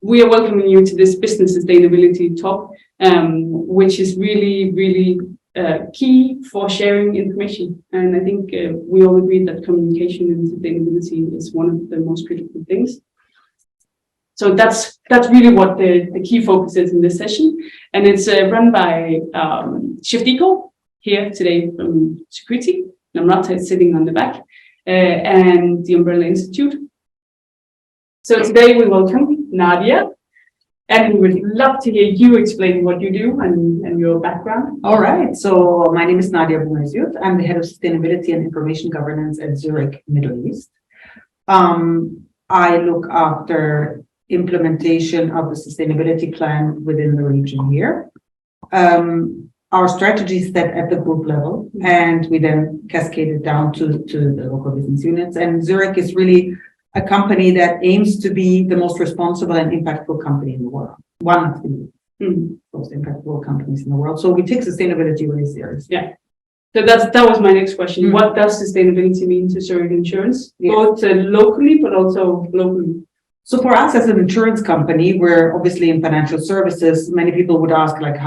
we are welcoming you to this business sustainability talk, which is really, really key for sharing information. And I think we all agree that communication and sustainability is one of the most critical things. So that's really what the key focus is in this session. And it's run by Chef Dico here today from Security. Namrata is sitting on the back, and the Umbrella Institute. So today we welcome Nadia, and we would love to hear you explain what you do and your background. All right. So my name is Nadia Boumeziout. I'm the head of sustainability and information governance at Zurich, Middle East. I look after implementation of the sustainability plan within the region here. Our strategy is set at the group level, and we then cascade it down to the local business units. And Zurich is really a company that aims to be the most responsible and impactful company in the world. One of the most impactful companies in the world. So we take sustainability really seriously. Yeah. So that was my next question. What does sustainability mean to Zurich Insurance, both locally but also globally? So for us as an insurance company, we're obviously in financial services. Many people would ask, like,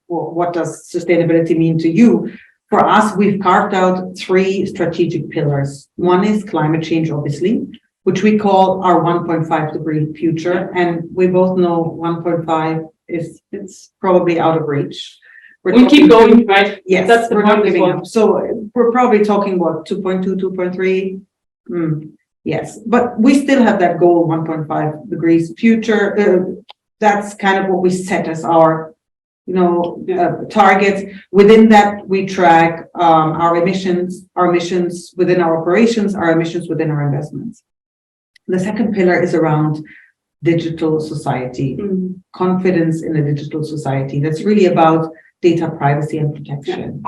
what does sustainability mean to you? For us, we've carved out 3 strategic pillars. One is climate change, obviously, which we call our 1.5 degree future. And we both know 1.5 it's probably out of reach. We keep going, right? Yes, that's the we're point not as giving well. up. So we're probably talking, 2.2, 2.3? Yes, but we still have that goal, 1.5 degrees future. That's kind of what we set as our targets. Within that, we track our emissions within our operations, our emissions within our investments. The second pillar is around digital society, confidence in a digital society. That's really about data privacy and protection.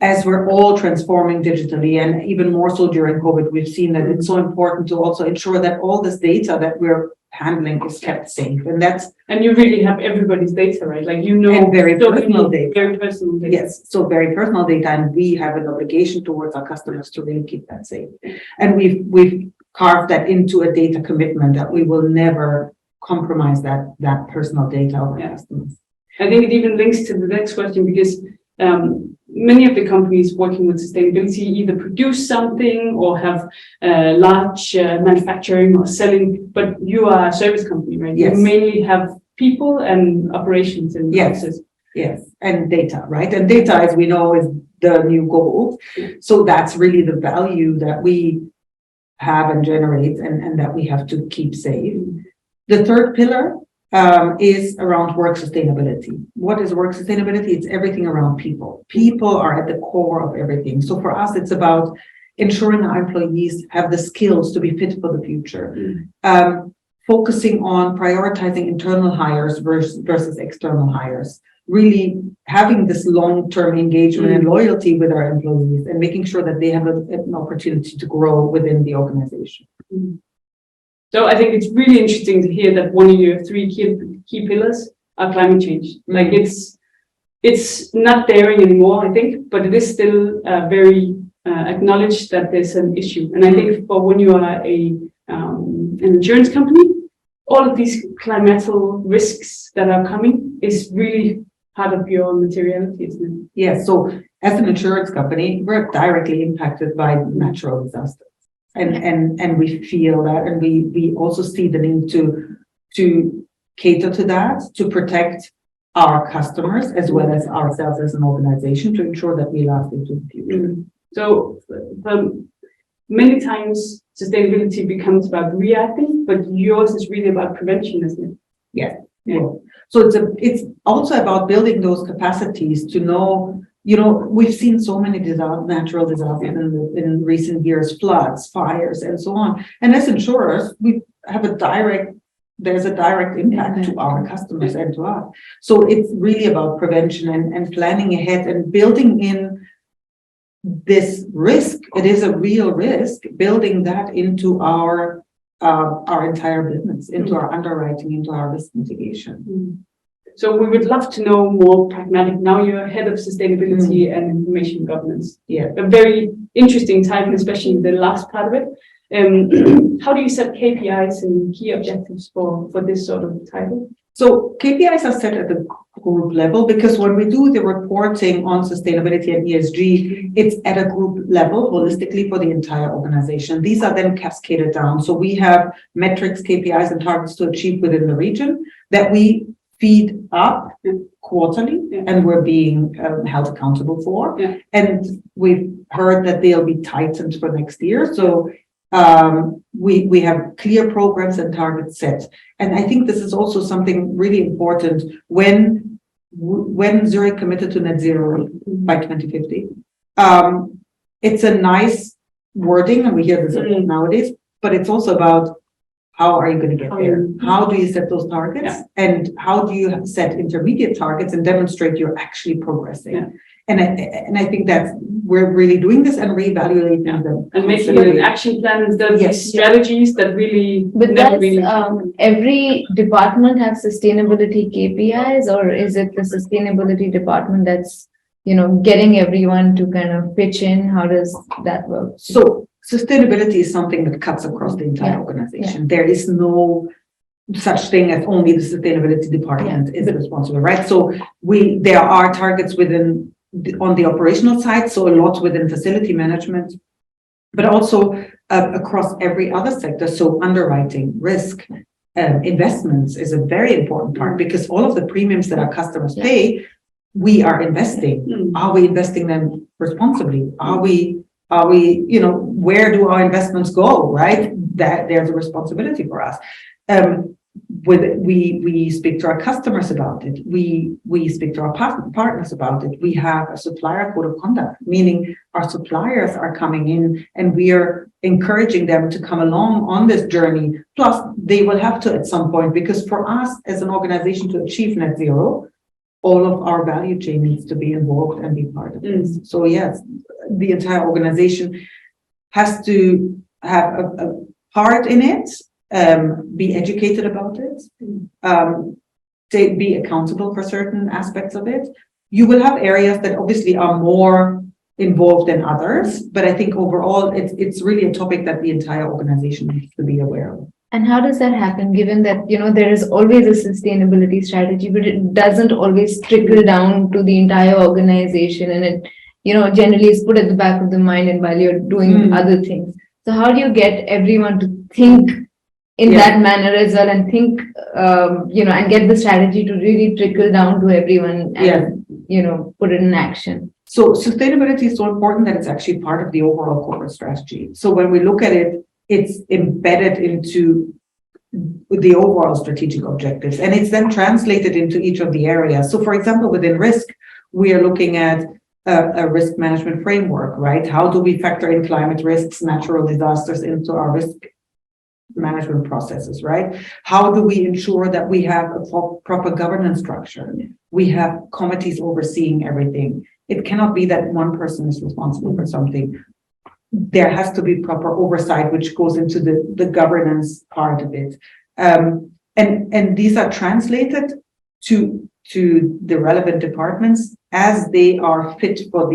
As we're all transforming digitally, and even more so during COVID, we've seen that it's so important to also ensure that all this data that we're handling is kept safe. And you really have everybody's data, right? Like, and very personal data. Very personal data. Yes, so very personal data, and we have an obligation towards our customers to really keep that safe. And we've carved that into a data commitment that we will never compromise that personal data of our customers. I think it even links to the next question, because many of the companies working with sustainability either produce something or have large manufacturing or selling, but you are a service company, right? Yes. You mainly have people and operations and processes. Yes, and data, right? And data, as we know, is the new gold. So that's really the value that we have and generate, and that we have to keep safe. The third pillar is around work sustainability. What is work sustainability? It's everything around people. People are at the core of everything. So for us, it's about ensuring our employees have the skills to be fit for the future. Focusing on prioritizing internal hires versus external hires. Really having this long-term engagement and loyalty with our employees, and making sure that they have an opportunity to grow within the organization. So I think it's really interesting to hear that one of your 3 key pillars are climate change. Like, it's not daring anymore, I think, but it is still very acknowledged that there's an issue. And I think for when you are an insurance company, all of these climatal risks that are coming is really part of your materiality, isn't it? Yes. So as an insurance company, we're directly impacted by natural disasters. And we feel that, and we also see the need to cater to that, to protect our customers as well as ourselves as an organization, to ensure that we last into the future. So many times sustainability becomes about reacting, but yours is really about prevention, isn't it? Yeah. So it's also about building those capacities to know. We've seen so many natural disasters in recent years, floods, fires, and so on. And as insurers, we have there's a direct impact to our customers and to us. So it's really about prevention and planning ahead and building in this risk. It is a real risk, building that into our entire business, into our underwriting, into our risk mitigation. So we would love to know more pragmatic. Now you're head of sustainability and information governance. Yeah. A very interesting time, especially the last part of it. How do you set KPIs and key objectives for this sort of title? So KPIs are set at the group level because when we do the reporting on sustainability and ESG, it's at a group level holistically for the entire organization. These are then cascaded down. So we have metrics, KPIs, and targets to achieve within the region that we feed up quarterly, and we're being held accountable for. And we've heard that they'll be tightened for next year. So we have clear programs and targets set. And I think this is also something really important when Zurich committed to net zero by 2050. It's a nice wording, and we hear this a lot nowadays, but it's also about how are you going to get there? How do you set those targets? And how do you set intermediate targets and demonstrate you're actually progressing? And I think that we're really doing this and reevaluating them. And making an action plan instead of these strategies that really. But does every department have sustainability KPIs, or is it the sustainability department that's, getting everyone to kind of pitch in? How does that work? So sustainability is something that cuts across the entire organization. There is no such thing as only the sustainability department is responsible, right? So there are targets on the operational side, so a lot within facility management, but also across every other sector. So underwriting, risk, investments is a very important part because all of the premiums that our customers pay, we are investing. Are we investing them responsibly? Are we, where do our investments go, right? That there's a responsibility for us. We speak to our customers about it. We speak to our partners about it. We have a supplier code of conduct, meaning our suppliers are coming in and we are encouraging them to come along on this journey. Plus, they will have to at some point, because for us as an organization to achieve net zero, all of our value chain needs to be involved and be part of this. So yes, the entire organization has to have a part in it. Be educated about it, be accountable for certain aspects of it. You will have areas that obviously are more involved than others, but I think overall it's really a topic that the entire organization needs to be aware of. And how does that happen, given that, there is always a sustainability strategy, but it doesn't always trickle down to the entire organization, and it, generally is put at the back of the mind and while you're doing other things. So how do you get everyone to think in that manner as well, and think, and get the strategy to really trickle down to everyone and, put it in action? So sustainability is so important that it's actually part of the overall corporate strategy. So when we look at it, it's embedded into the overall strategic objectives, and it's then translated into each of the areas. So for example, within risk, we are looking at a risk management framework, right? How do we factor in climate risks, natural disasters into our risk management processes, right? How do we ensure that we have a proper governance structure? We have committees overseeing everything. It cannot be that one person is responsible for something. There has to be proper oversight, which goes into the governance part of it. And these are translated to the relevant departments as they are fit for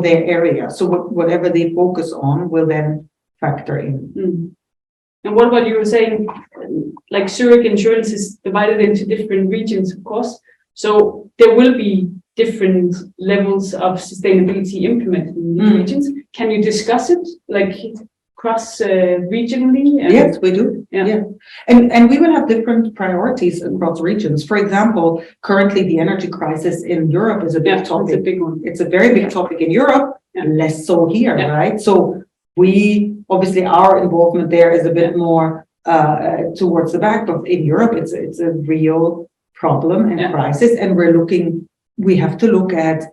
their area. So whatever they focus on will then factor in. And what about you were saying, like Zurich Insurance is divided into different regions, of course. So there will be different levels of sustainability implemented in these regions. Can you discuss it, like cross regionally? Yes, we do. Yeah. And we will have different priorities across regions. For example, currently the energy crisis in Europe is a big topic. It's a big one. It's a very big topic in Europe, less so here, right? So obviously our involvement there is a bit more towards the back, but in Europe it's a real problem and crisis, and we have to look at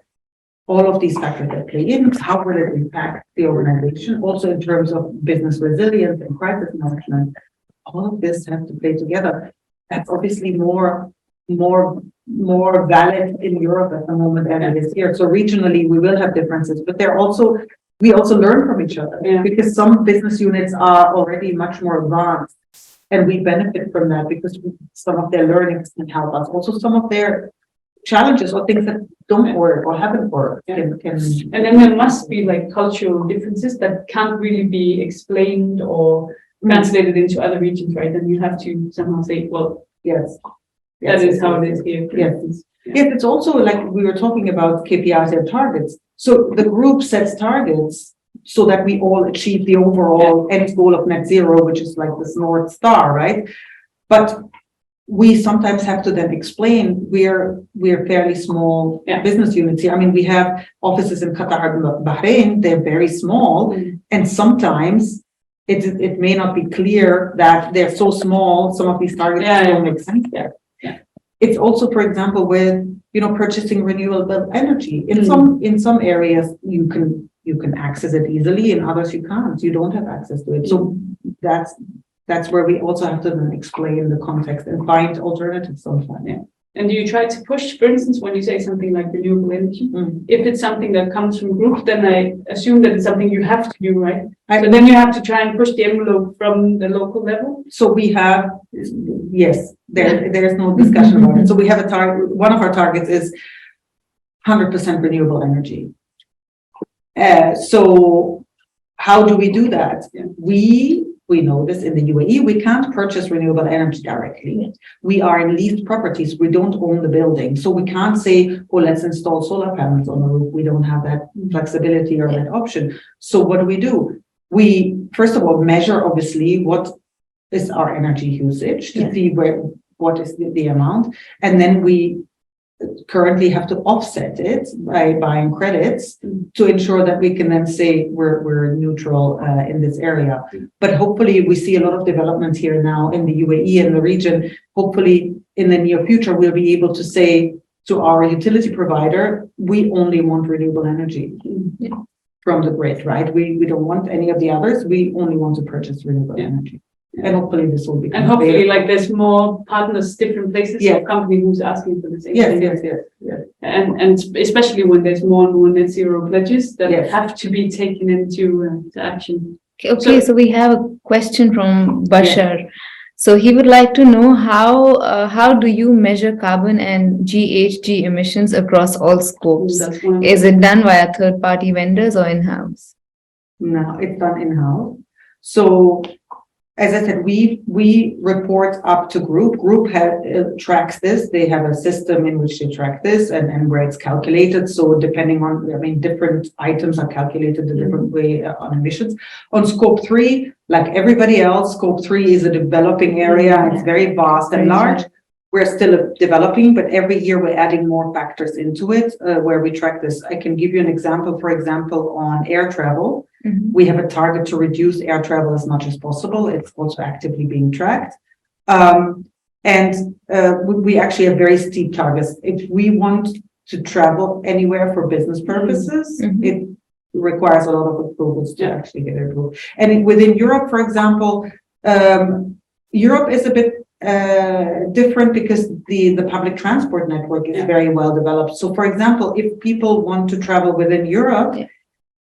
all of these factors that play in. How will it impact the organization, also in terms of business resilience and crisis management? All of this has to play together. That's obviously more valid in Europe at the moment than it is here. So regionally we will have differences, but we also learn from each other, because some business units are already much more advanced, and we benefit from that because some of their learnings can help us. Also, some of their challenges or things that don't work or haven't worked can And then there must be like cultural differences that can't really be explained or translated into other regions, right? And you have to somehow say, well, yes. that is how it is here. for Yes. instance. Yes, it's also like we were talking about KPIs and targets. So the group sets targets so that we all achieve the overall end goal of net zero, which is like this North Star, right? But we sometimes have to then explain we're fairly small business units here. I mean, we have offices in Qatar and Bahrain, they're very small, and sometimes it may not be clear that they're so small, some of these targets don't make sense there. It's also, for example, with purchasing renewable energy. In some areas you can access it easily, in others you can't. You don't have access to it. So that's where we also have to then explain the context and find alternatives sometimes. Yeah. And do you try to push, for instance, when you say something like renewable energy, if it's something that comes from group, then I assume that it's something you have to do, right? So then you have to try and push the envelope from the local level. So we have, yes, there's no discussion about it. So we have a target. One of our targets is 100% renewable energy. So how do we do that? We know this in the UAE, we can't purchase renewable energy directly. We are in leased properties. We don't own the building. So we can't say, oh, let's install solar panels on the roof. We don't have that flexibility or that option. So what do? We, first of all, measure, obviously, what is our energy usage to see what is the amount. And then we currently have to offset it by buying credits to ensure that we can then say we're neutral in this area. But hopefully we see a lot of developments here now in the UAE and the region. Hopefully in the near future, we'll be able to say to our utility provider, we only want renewable energy from the grid, right? We don't want any of the others. We only want to purchase renewable energy. And hopefully this will be. And hopefully, like there's more partners, different places, or company who's asking for the same thing. Yes. And especially when there's more and more net zero pledges that have to be taken into action. Okay, so we have a question from Bashar. So he would like to know how do you measure carbon and GHG emissions across all scopes? Is it done via third-party vendors or in-house? No, it's done in-house. So as I said, we report up to group. Group tracks this. They have a system in which they track this and where it's calculated. So depending on, different items are calculated a different way on emissions. On scope 3, like everybody else, scope 3 is a developing area. It's very vast and large. We're still developing, but every year we're adding more factors into it where we track this. I can give you an example, for example, on air travel. We have a target to reduce air travel as much as possible. It's also actively being tracked. And we actually have very steep targets. If we want to travel anywhere for business purposes, it requires a lot of approvals to actually get it approved. And within Europe, for example, Europe is a bit different because the public transport network is very well developed. So for example, if people want to travel within Europe,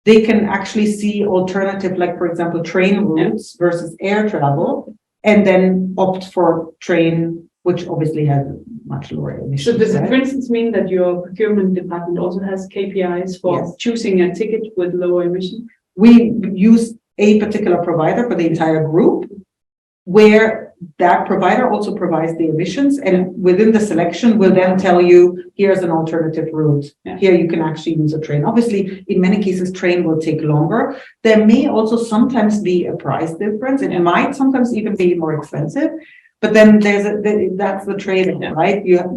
they can actually see alternative, like for example, train routes versus air travel, and then opt for train, which obviously has much lower emissions. So does it, for instance, mean that your procurement department also has KPIs for choosing a ticket with lower emission? We use a particular provider for the entire group, where that provider also provides the emissions, and within the selection will then tell you, here's an alternative route. Here you can actually use a train. Obviously, in many cases, train will take longer. There may also sometimes be a price difference. It might sometimes even be more expensive, but then that's the trade, right? You have,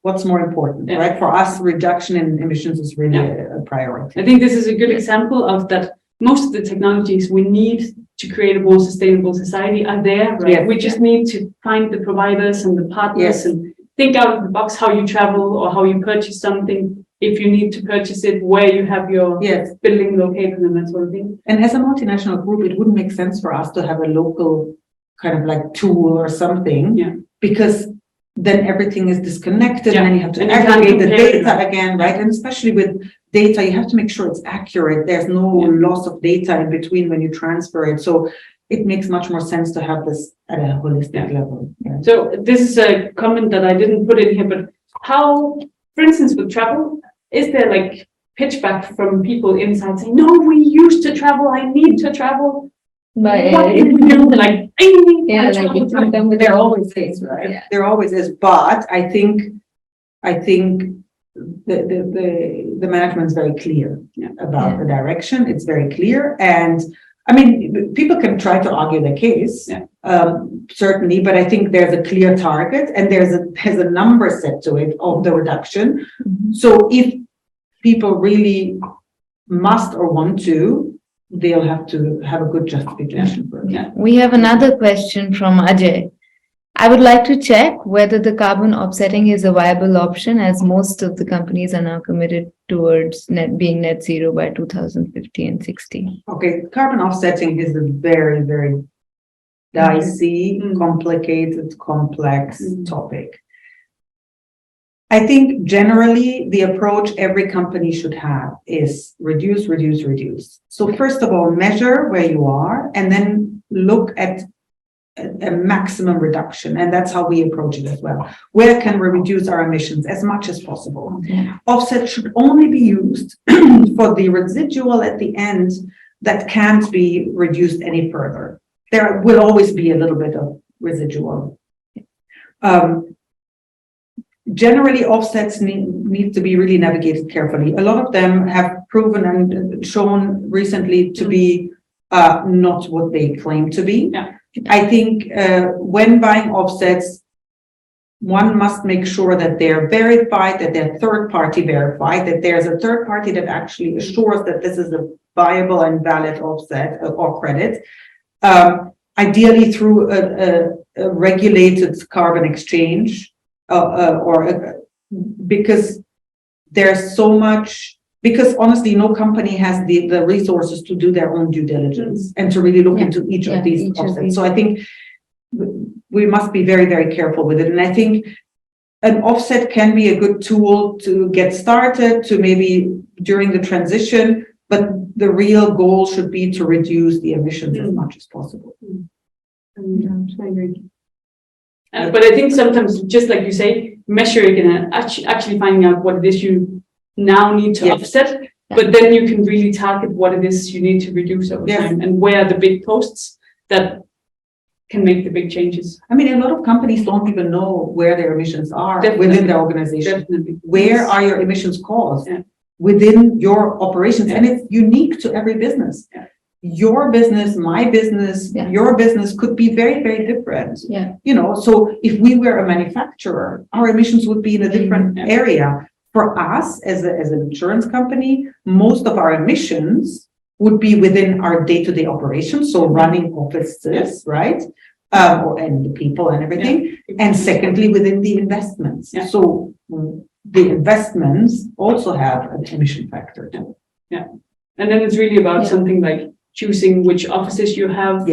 what's more important, right? For us, reduction in emissions is really a priority. I think this is a good example of that. Most of the technologies we need to create a more sustainable society are there, right? We just need to find the providers and the partners and think out of the box how you travel or how you purchase something. If you need to purchase it, where you have your building located and that sort of thing. And as a multinational group, it wouldn't make sense for us to have a local kind of like tool or something, because then everything is disconnected and then you have to aggregate the data again, right? And especially with data, you have to make sure it's accurate. There's no loss of data in between when you transfer it. So it makes much more sense to have this at a holistic level. So this is a comment that I didn't put in here, but how for instance, with travel, is there like pitchback from people inside saying, no, we used to travel, I need to travel? But What can we do? Like, I need yeah, to like travel. it's become with There always is, right? Yeah. There always is, but I think the management is very clear about the direction. It's very clear, and I mean, people can try to argue the case, certainly, but I think there's a clear target and there's a number set to it of the reduction. So if people really must or want to, they'll have to have a good justification for it. We have another question from Ajay. I would like to check whether the carbon offsetting is a viable option, as most of the companies are now committed towards being net zero by 2050 and 60. Okay, carbon offsetting is a very, very dicey, complicated, complex topic. I think generally the approach every company should have is reduce, reduce, reduce. So first of all, measure where you are and then look at a maximum reduction. And that's how we approach it as well. Where can we reduce our emissions as much as possible? Offset should only be used for the residual at the end that can't be reduced any further. There will always be a little bit of residual. Generally, offsets need to be really navigated carefully. A lot of them have proven and shown recently to be not what they claim to be. I think when buying offsets, one must make sure that they're verified, that they're third-party verified, that there's a third party that actually assures that this is a viable and valid offset or credit. Ideally through a regulated carbon exchange, because there's so much. Because honestly, no company has the resources to do their own due diligence and to really look into each of these offsets. So I think we must be very, very careful with it. And I think an offset can be a good tool to get started, to maybe during the transition, but the real goal should be to reduce the emissions as much as possible. I agree. But I think sometimes, just like you say, measuring and actually finding out what it is you now need to offset, but then you can really target what it is you need to reduce over time and where are the big posts that can make the big changes. I mean, a lot of companies don't even know where their emissions are within their organization. Definitely. Where are your emissions caused within your operations? And it's unique to every business. Your business, my business, your business could be very, very different. You know, so if we were a manufacturer, our emissions would be in a different area. For us, as an insurance company, most of our emissions would be within our day-to-day operations, so running offices, right? And the people and everything. And secondly, within the investments. So the investments also have an emission factor. And then it's really about something like choosing which offices you have,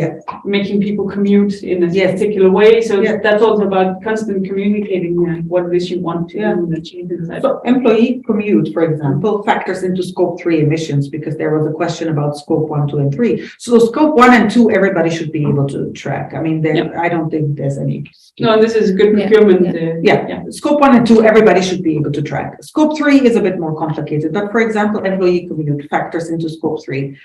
making people commute in a particular way. So that's also about constantly communicating what it is you want to do and achieve inside. So employee commute, for example, factors into scope 3 emissions, because there was a question about scope 1, 2, and 3. So scope 1 and 2, everybody should be able to track. I mean, I don't think there's any. No, this is good procurement. Scope 1 and 2, everybody should be able to track. Scope 3 is a bit more complicated, but for example, employee commute factors into scope 3.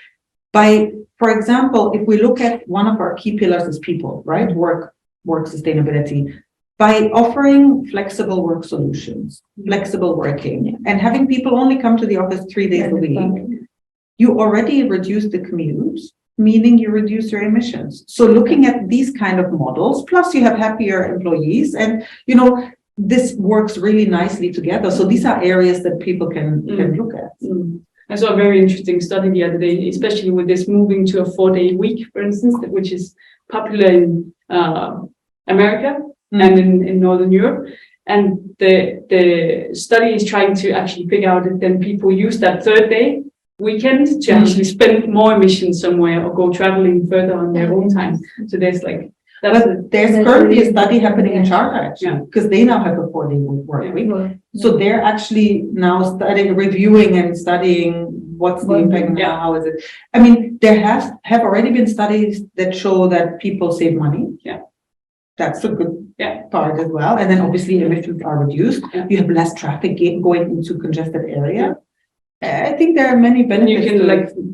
For example, if we look at one of our key pillars is people, right? Work sustainability. By offering flexible work solutions, flexible working, and having people only come to the office 3 days a week, you already reduce the commute, meaning you reduce your emissions. So looking at these kind of models, plus you have happier employees, and you know, this works really nicely together. So these are areas that people can look at. I saw a very interesting study the other day, especially with this moving to a 4-day week, for instance, which is popular in America and in Northern Europe. And the study is trying to actually figure out if then people use that 3rd day weekend to actually spend more emissions somewhere or go traveling further on their own time. So there's like there's currently a study happening in China, actually, because they now have a 4-day work week. So they're actually now reviewing and studying what's the impact and how is it. I mean, there have already been studies that show that people save money. That's a good Yeah. part as well. And then obviously emissions are reduced. Yeah. You have less traffic going into congested area. I think there are many And benefits. you can to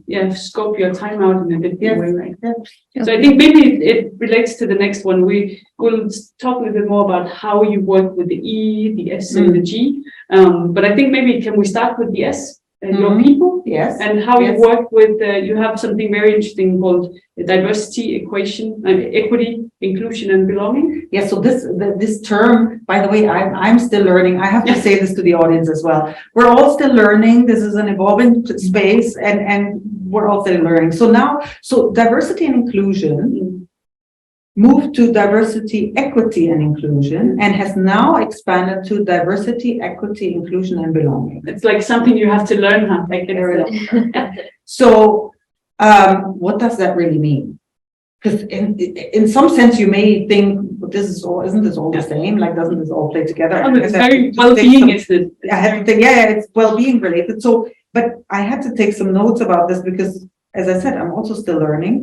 it. scope your time out in a different Yes. way, right? Yeah. So I think maybe it relates to the next one. We will talk a little bit more about how you work with the E, the S, and the G. But I think maybe can we start with the S, your people, Yes. and how you Yes. work with. You have something very interesting called the diversity equation, equity, inclusion, and belonging. Yeah, so this term, by the way, I'm still learning. I have to say this to the audience as well. We're all still learning. This is an evolving space, and we're all still learning. So diversity and inclusion moved to diversity, equity, and inclusion, and has now expanded to diversity, equity, inclusion, and belonging. It's like something you have to learn how. Like So, what does that really mean? Because in some sense, you may think, but isn't this all the same? Like, doesn't this all play together? It's very well-being, is it? I had to think, it's well-being related. So, but I had to take some notes about this because, as I said, I'm also still learning.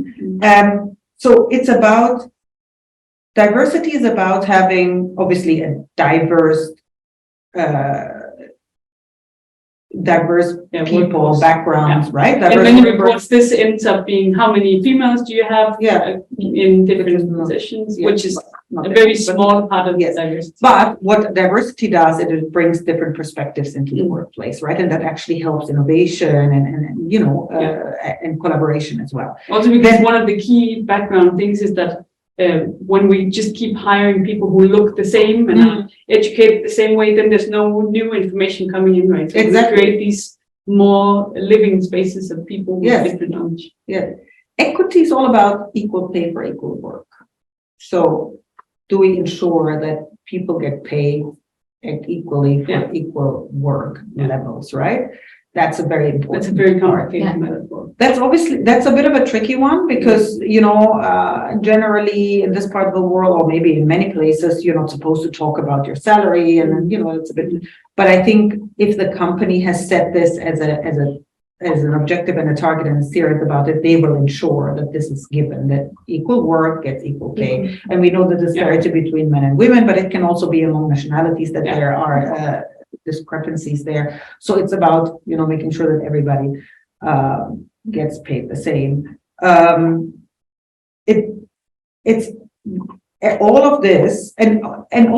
So it's about diversity is about having obviously a diverse people, backgrounds, right? And then reports, this ends up being how many females do you have in different positions, which is a very small part of diversity. But what diversity does, it brings different perspectives into the workplace, right? And that actually helps innovation and collaboration as well. Also, because one of the key background things is that when we just keep hiring people who look the same and are educated the same way, then there's no new information coming in, right? So exactly. We create these more living spaces of people with different knowledge. Yeah. Equity is all about equal pay for equal work. So do we ensure that people get paid equally for equal work levels, right? That's a very important. That's a very complicated metaphor. That's a bit of a tricky one because, generally in this part of the world, or maybe in many places, you're not supposed to talk about your salary and, it's a bit, but I think if the company has set this as an objective and a target and is serious about it, they will ensure that this is given, that equal work gets equal pay. And we know the disparity between men and women, but it can also be among nationalities that there are discrepancies there. So it's about, making sure that everybody gets paid the same. It's all of this, and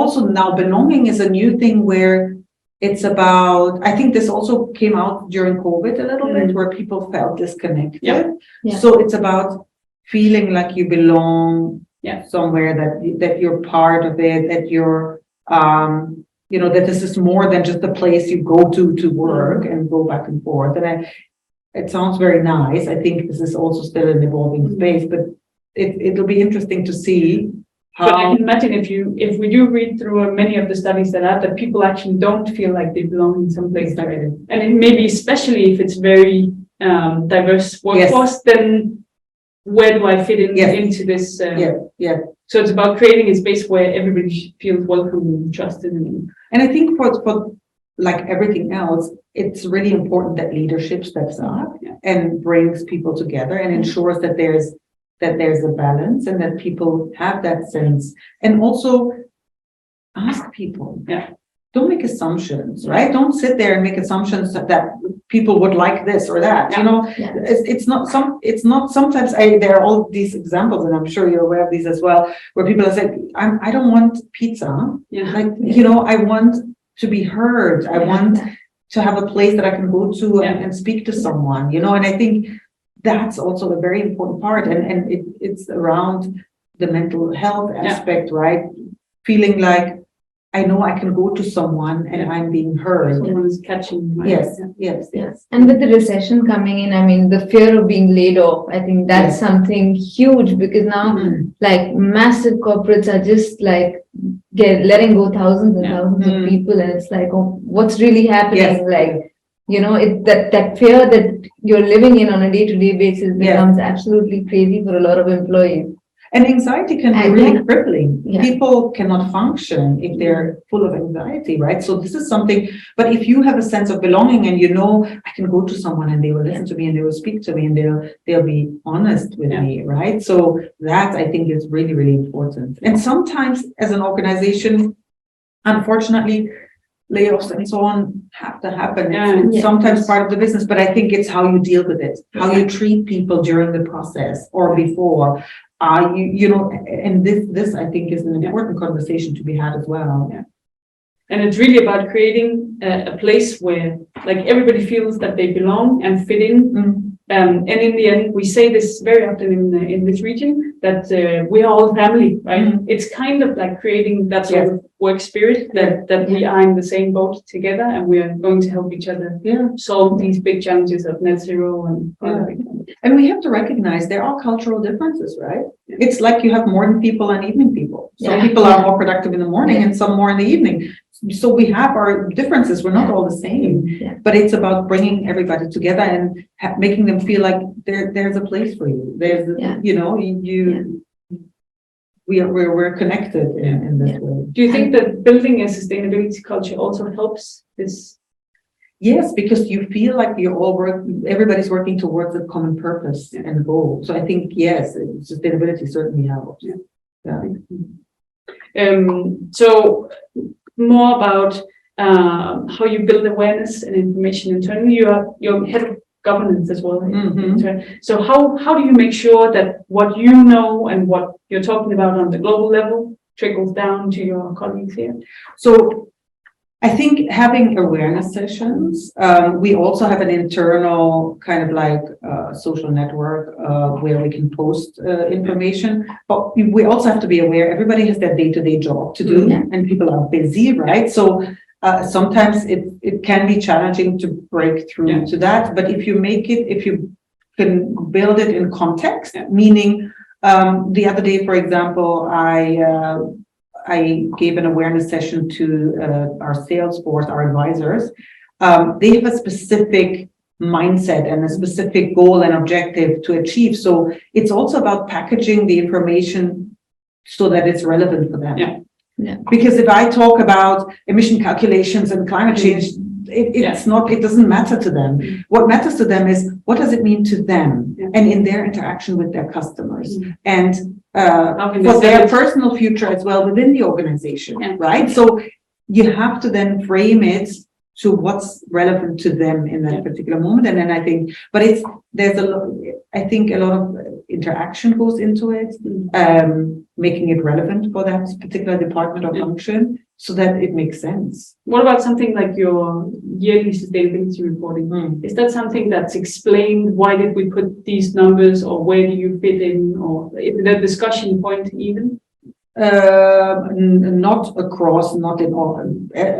also now belonging is a new thing where it's about, I think this also came out during COVID a little bit, where people felt disconnected. So it's about feeling like you belong somewhere, that you're part of it, that you're that this is more than just a place you go to work and go back and forth. And it sounds very nice. I think this is also still an evolving space, but it'll be interesting to see how. But I can imagine if we do read through many of the studies that people actually don't feel like they belong in some place. And it maybe especially if it's very diverse workforce, then where do I fit into this? So it's about creating a space where everybody feels welcome and trusted. And I think for like everything else, it's really important that leadership steps up and brings people together and ensures that there's a balance and that people have that sense. And also ask people. Don't make assumptions, right? Don't sit there and make assumptions that people would like this or that. It's not sometimes there are all these examples, and I'm sure you're aware of these as well, where people are saying, I don't want pizza. I want to be heard. I want to have a place that I can go to and speak to someone, and I think that's also a very important part. And it's around the mental health aspect, right? Feeling like I know I can go to someone and I'm being heard. Someone is catching. Yes. And with the recession coming in, I mean, the fear of being laid off, I think that's something huge because now like massive corporates are just like letting go thousands and thousands of people. And it's like, oh, what's really happening? Like, that fear that you're living in on a day-to-day basis becomes absolutely crazy for a lot of employees. And anxiety can be really crippling. Yeah. People cannot function if they're full of anxiety, right? So this is something, but if you have a sense of belonging and I can go to someone and they will listen to me and they will speak to me and they'll be honest with me, right? So that I think is really, really important. And sometimes as an organization, unfortunately, layoffs and so on have to happen. It's sometimes part of the business, but I think it's how you deal with it, how you treat people during the process or before. And this I think is an important conversation to be had as well. Yeah. And it's really about creating a place where like everybody feels that they belong and fit in. And in the end, we say this very often in this region that we are all family, right? It's kind of like creating that sort of work spirit that we are in the same boat together and we are going to help each other solve these big challenges of net zero and we have to recognize there are cultural differences, right? It's like you have morning people and evening people. Some people are more productive in the morning and some more in the evening. So we have our differences. We're not all the same, but it's about bringing everybody together and making them feel like there's a place for you. There's, we're connected in this way. Do you think that building a sustainability culture also helps this? Yes, because you feel like everybody's working towards a common purpose and goal. So I think, yes, sustainability certainly helps. So more about how you build awareness and information internally. You're head of governance as well. So how do you make sure that what you know and what you're talking about on the global level trickles down to your colleagues here? So I think having awareness sessions, we also have an internal kind of like social network where we can post information, but we also have to be aware everybody has their day-to-day job to do and people are busy, right? So sometimes it can be challenging to break through to that, but if you can build it in context, meaning the other day, for example, I gave an awareness session to our sales force, our advisors. They have a specific mindset and a specific goal and objective to achieve. So it's also about packaging the information so that it's relevant for them. Because if I talk about emission calculations and climate change, it doesn't matter to them. What matters to them is what does it mean to them and in their interaction with their customers and for their personal future as well within the organization, right? So you have to then frame it to what's relevant to them in that particular moment. And then I think, but I think a lot of interaction goes into it, making it relevant for that particular department or function so that it makes sense. What about something like your yearly sustainability reporting? Is that something that's explained? Why did we put these numbers or where do you fit in or is it a discussion point even? Not in a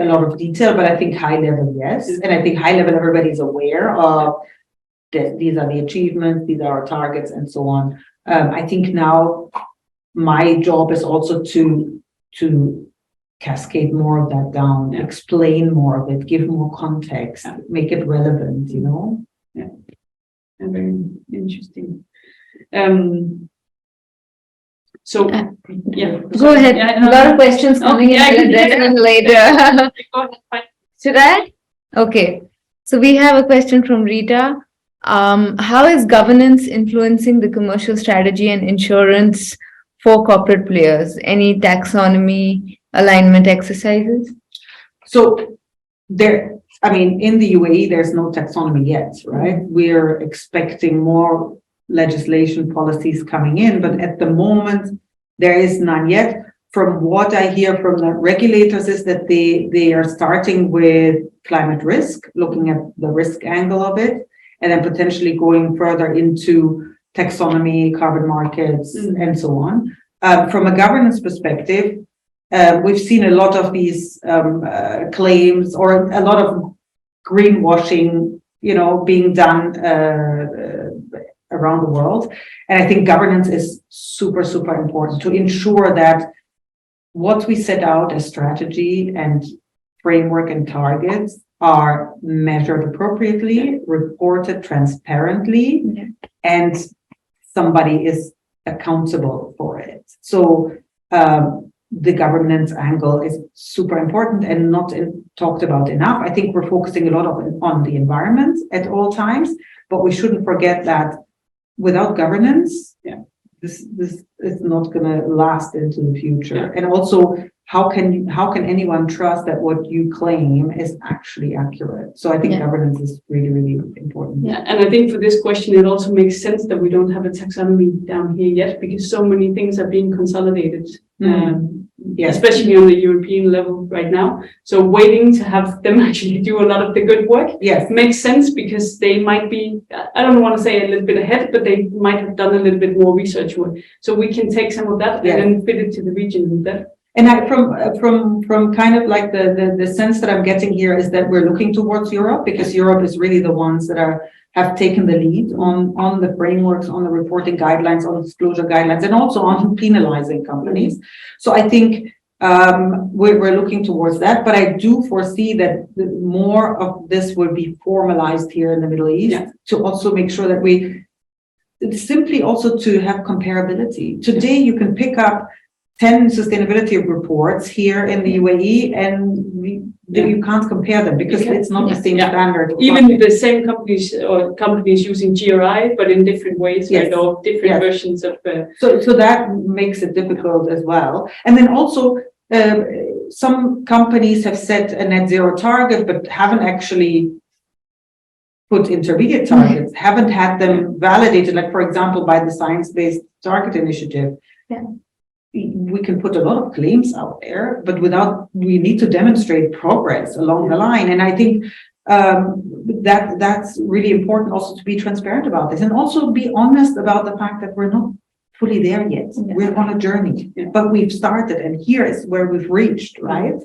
lot of detail, but I think high level, yes. And I think high level, everybody's aware of that these are the achievements, these are our targets and so on. I think now my job is also to cascade more of that down, explain more of it, give more context, make it relevant, Yeah, very interesting. So go ahead. A lot of questions coming in. I'll address them later. Should I? Okay. So we have a question from Rita. How is governance influencing the commercial strategy and insurance for corporate players? Any taxonomy alignment exercises? So in the UAE, there's no taxonomy yet, right? We're expecting more legislation policies coming in, but at the moment there is none yet. From what I hear from the regulators is that they are starting with climate risk, looking at the risk angle of it, and then potentially going further into taxonomy, carbon markets, and so on. From a governance perspective, we've seen a lot of these claims or a lot of greenwashing, being done around the world. And I think governance is super, super important to ensure that what we set out as strategy and framework and targets are measured appropriately, reported transparently, and somebody is accountable for it. So the governance angle is super important and not talked about enough. I think we're focusing a lot on the environment at all times, but we shouldn't forget that without governance, this is not going to last into the future. And also, how can anyone trust that what you claim is actually accurate? So I think governance is really, really important. Yeah, and I think for this question, it also makes sense that we don't have a taxonomy down here yet, because so many things are being consolidated, especially on the European level right now. So waiting to have them actually do a lot of the good work makes sense, because they might be, I don't want to say a little bit ahead, but they might have done a little bit more research work. So we can take some of that and then fit it to the region with that. And from kind of like the sense that I'm getting here is that we're looking towards Europe, because Europe is really the ones that have taken the lead on the frameworks, on the reporting guidelines, on disclosure guidelines, and also on penalizing companies. So I think we're looking towards that, but I do foresee that more of this will be formalized here in the Middle East to also make sure that we simply also to have comparability. Today, you can pick up 10 sustainability reports here in the UAE, and you can't compare them because it's not the same standard. Even the same companies using GRI, but in different ways, right? Or different versions of. So that makes it difficult as well. And then also, some companies have set a net zero target, but haven't actually put intermediate targets, haven't had them validated, like, for example, by the Science Based Target Initiative. We can put a lot of claims out there, but we need to demonstrate progress along the line. And I think that's really important also to be transparent about this, and also be honest about the fact that we're not fully there yet. We're on a journey, but we've started, and here is where we've reached, right?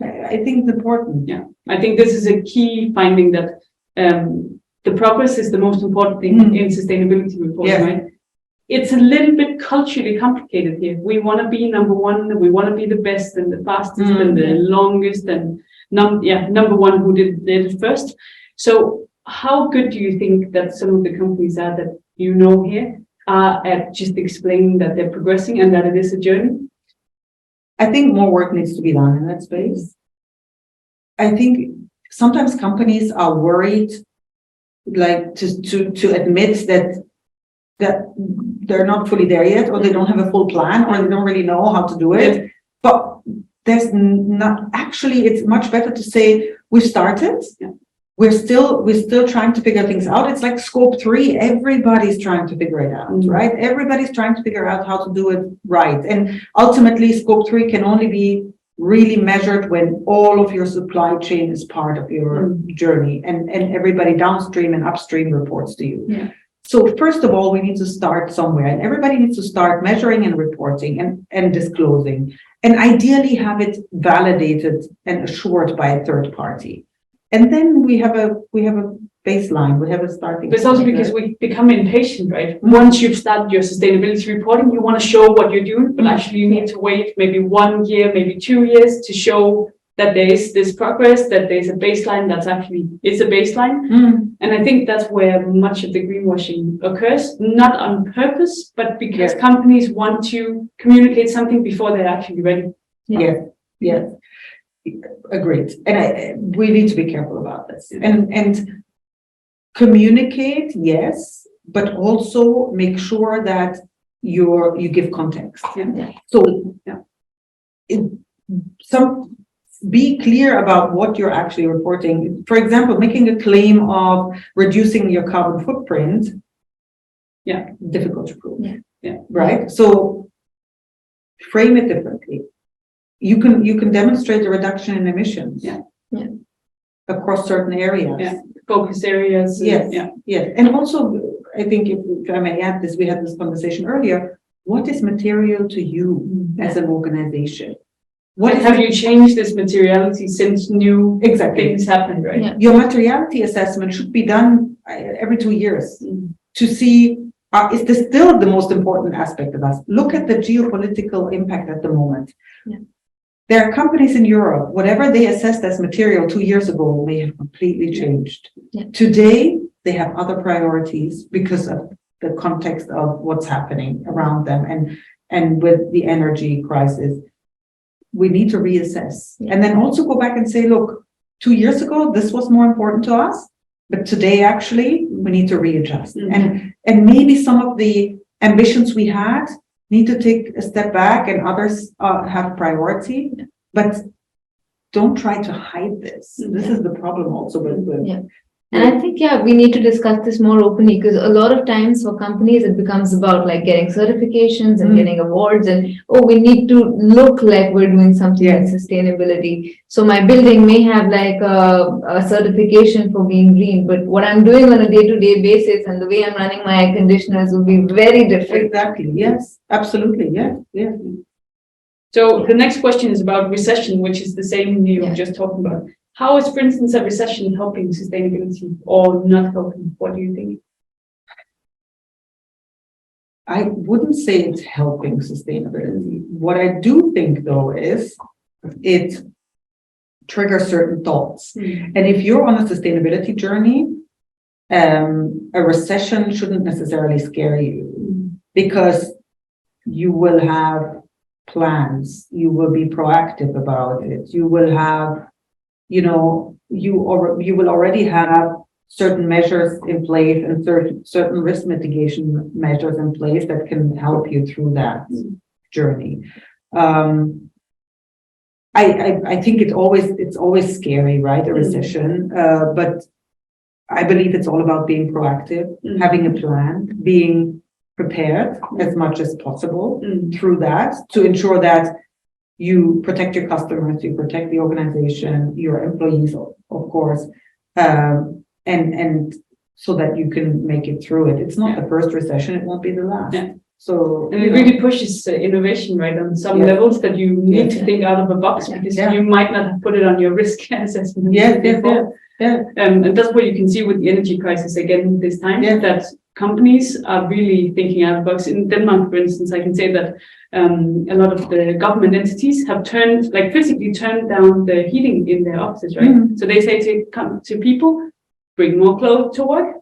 I think it's important. Yeah, I think this is a key finding, that the progress is the most important thing in sustainability reporting, right? It's a little bit culturally complicated here. We want to be number one, we want to be the best and the fastest and the longest, and number one who did it first. So how good do you think that some of the companies are that you know here are at just explaining that they're progressing and that it is a journey? I think more work needs to be done in that space. I think sometimes companies are worried, like to admit that they're not fully there yet, or they don't have a full plan, or they don't really know how to do it. But there's not actually, it's much better to say we've started. We're still trying to figure things out. It's like scope 3. Everybody's trying to figure it out, right? Everybody's trying to figure out how to do it right. And ultimately, scope 3 can only be really measured when all of your supply chain is part of your journey, and everybody downstream and upstream reports to you. So first of all, we need to start somewhere, and everybody needs to start measuring and reporting and disclosing, and ideally have it validated and assured by a third party. And then we have a baseline, we have a starting. But it's also because we become impatient, right? Once you've started your sustainability reporting, you want to show what you're doing, but actually you need to wait maybe 1 year, maybe 2 years to show that there is this progress, that there's a baseline that's actually is a baseline. And I think that's where much of the greenwashing occurs, not on purpose, but because companies want to communicate something before they're actually ready. Yes. Agreed. And we need to be careful about this. And communicate, yes, but also make sure that you give context. So be clear about what you're actually reporting. For example, making a claim of reducing your carbon footprint, difficult to prove. Right? So frame it differently. You can demonstrate a reduction in emissions across certain areas. Focus areas. Yes. And also, I think if I may add this, we had this conversation earlier. What is material to you as an organization? What have you changed this materiality since new things happened, right? Your materiality assessment should be done every 2 years to see, is this still the most important aspect of us? Look at the geopolitical impact at the moment. There are companies in Europe, whatever they assessed as material 2 years ago, may have completely changed. Today, they have other priorities because of the context of what's happening around them, and with the energy crisis, we need to reassess, and then also go back and say, look, 2 years ago this was more important to us, but today actually we need to readjust, and maybe some of the ambitions we had need to take a step back, and others have priority, but don't try to hide this. This is the problem also with And I think, we need to discuss this more openly, because a lot of times for companies, it becomes about like getting certifications and getting awards, and, we need to look like we're doing something in sustainability. So my building may have like a certification for being green, but what I'm doing on a day-to-day basis and the way I'm running my air conditioners will be very different. Exactly. Yes, absolutely. Yeah. So the next question is about recession, which is the same you were just talking about. How is, for instance, a recession helping sustainability or not helping? What do you think? I wouldn't say it's helping sustainability. What I do think, though, is it triggers certain thoughts. And if you're on a sustainability journey, a recession shouldn't necessarily scare you, because you will have plans, you will be proactive about it, you will have, you will already have certain measures in place and certain risk mitigation measures in place that can help you through that journey. I think it's always scary, right? A recession, but I believe it's all about being proactive, having a plan, being prepared as much as possible through that, to ensure that you protect your customers, you protect the organization, your employees, of course, and so that you can make it through it. It's not the first recession; it won't be the last. Yeah. So, and it really pushes innovation, right? On some levels, that you need to think out of the box, because you might not have put it on your risk assessment. And that's what you can see with the energy crisis again this time. That companies are really thinking out of the box. In Denmark, for instance, I can say that a lot of the government entities have physically turned down the heating in their offices, right? So they say to people, bring more clothes to work.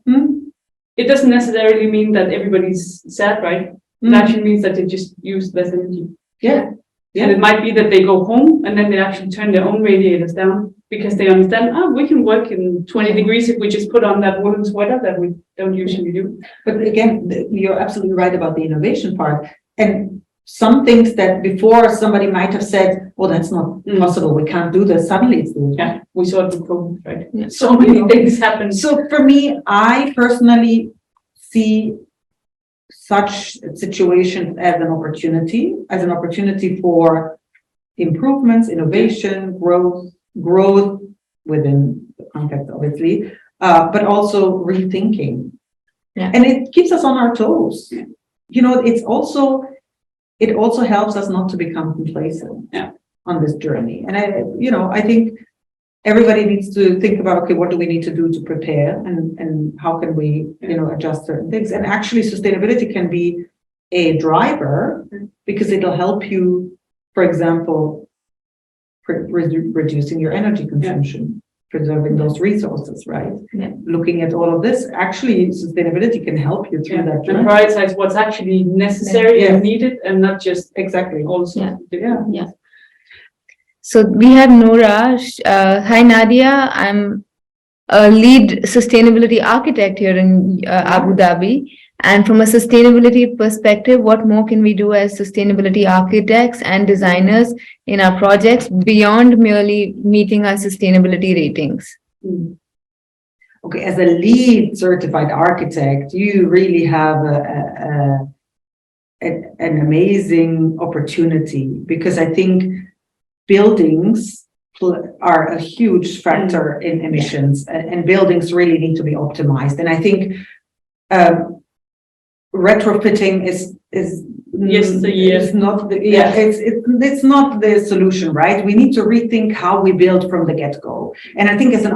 It doesn't necessarily mean that everybody's sad, right? It actually means that they just use less energy. And it might be that they go home and then they actually turn their own radiators down, because they understand, we can work in 20 degrees if we just put on that woolen sweater that we don't usually do. But again, you're absolutely right about the innovation part. And some things that before somebody might have said, well, that's not possible, we can't do this, suddenly it's doable. Yeah, we saw it with COVID, right? So many things happen. So for me, I personally see such situations as an opportunity for improvements, innovation, growth within the context, obviously, but also rethinking. And it keeps us on our toes. It also helps us not to become complacent on this journey. And I think everybody needs to think about, okay, what do we need to do to prepare, and how can we, adjust certain things? And actually, sustainability can be a driver, because it'll help you, for example, reducing your energy consumption, preserving those resources, right? Looking at all of this, actually, sustainability can help you through that journey. And prioritize what's actually necessary and needed, and not just also. So we have Nora. Hi, Nadia. I'm a lead sustainability architect here in Abu Dhabi. And from a sustainability perspective, what more can we do as sustainability architects and designers in our projects beyond merely meeting our sustainability ratings? Okay, as a lead certified architect, you really have an amazing opportunity, because I think buildings are a huge factor in emissions, and buildings really need to be optimized. And I think retrofitting is not it's not the solution, right? We need to rethink how we build from the get-go. And I think as an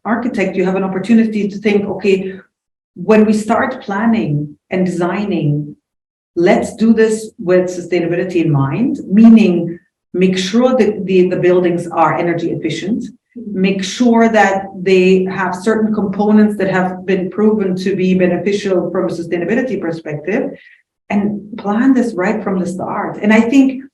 architect, you have an opportunity to think, okay, when we start planning and designing, let's do this with sustainability in mind, meaning make sure that the buildings are energy efficient, make sure that they have certain components that have been proven to be beneficial from a sustainability perspective, and plan this right from the start. And I think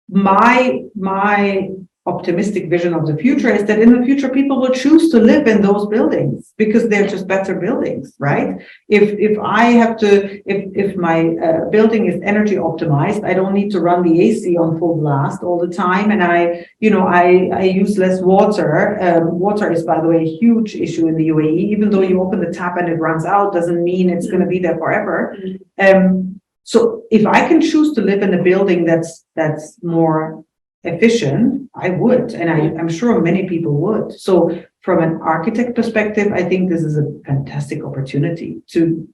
my optimistic vision of the future is that in the future people will choose to live in those buildings because they're just better buildings, right? If I have to, if my building is energy optimized, I don't need to run the AC on full blast all the time, and I use less water. Water is, by the way, a huge issue in the UAE. Even though you open the tap and it runs out, doesn't mean it's going to be there forever. So if I can choose to live in a building that's more efficient, I would, and I'm sure many people would. So from an architect perspective, I think this is a fantastic opportunity to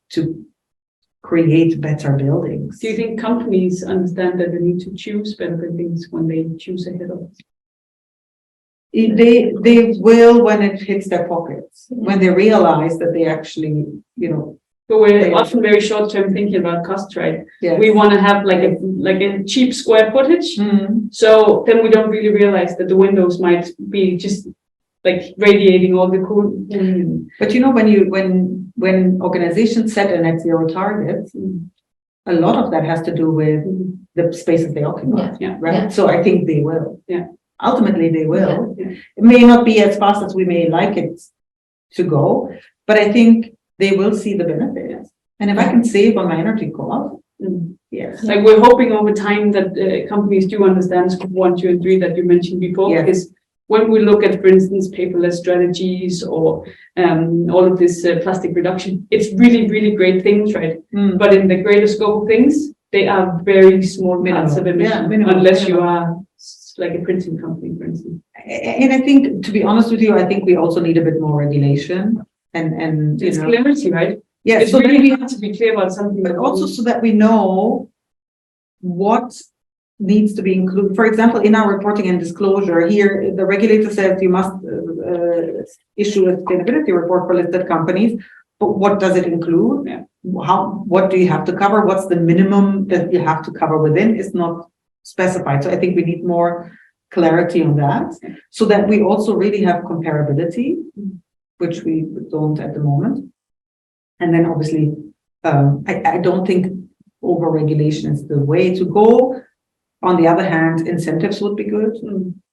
create better buildings. Do you think companies understand that they need to choose better buildings when they choose ahead of us? They will when it hits their pockets, when they realize that they actually, But we're often very short-term thinking about cost, right? Yes. We want to have like a cheap square footage. So then we don't really realize that the windows might be just like radiating all the cool. But when organizations set a net zero target, a lot of that has to do with the spaces they occupy, right? Yeah. So I think they will. Yeah. Ultimately, they will. Yeah. It may not be as fast as we may like it to go, but I think they will see the benefits. And if I can save on my energy cost, yes. Like we're hoping over time that companies do understand scope 1, 2, and 3 that you mentioned before, because when we look at, for instance, paperless strategies or all of this plastic reduction, it's really, really great things, right? But in the greater scope of things, they are very small minutes of emission, unless you are like a printing company, for instance. And I think, to be honest with you, I think we also need a bit more regulation and it's clarity, right? Yes, it's so really we hard to be clear about something, but also so that we know what needs to be included. For example, in our reporting and disclosure here, the regulator says you must issue a sustainability report for listed companies. But what does it include? What do you have to cover? What's the minimum that you have to cover within? Is not specified. So I think we need more clarity on that, so that we also really have comparability, which we don't at the moment. And then obviously, I don't think over-regulation is the way to go. On the other hand, incentives would be good.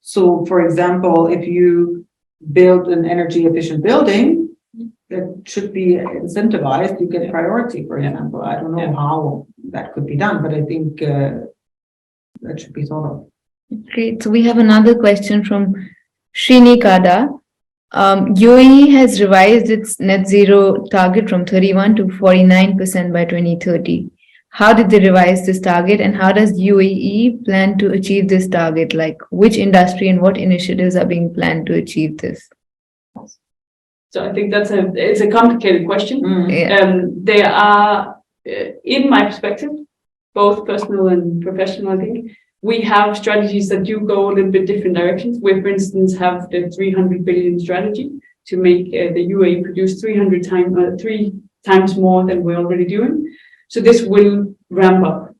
So, for example, if you build an energy-efficient building, that should be incentivized. You get priority, for example. I don't know how that could be done, but I think that should be thought of. Great. So we have another question from Srini Kada. UAE has revised its net zero target from 31 to 49% by 2030. How did they revise this target, and how does UAE plan to achieve this target? Like, which industry and what initiatives are being planned to achieve this? So I think it's a complicated question. There are, in my perspective, both personal and professional, I think, we have strategies that do go a little bit different directions. We, for instance, have the 300 billion strategy to make the UAE produce 3 times more than we're already doing. So this will ramp up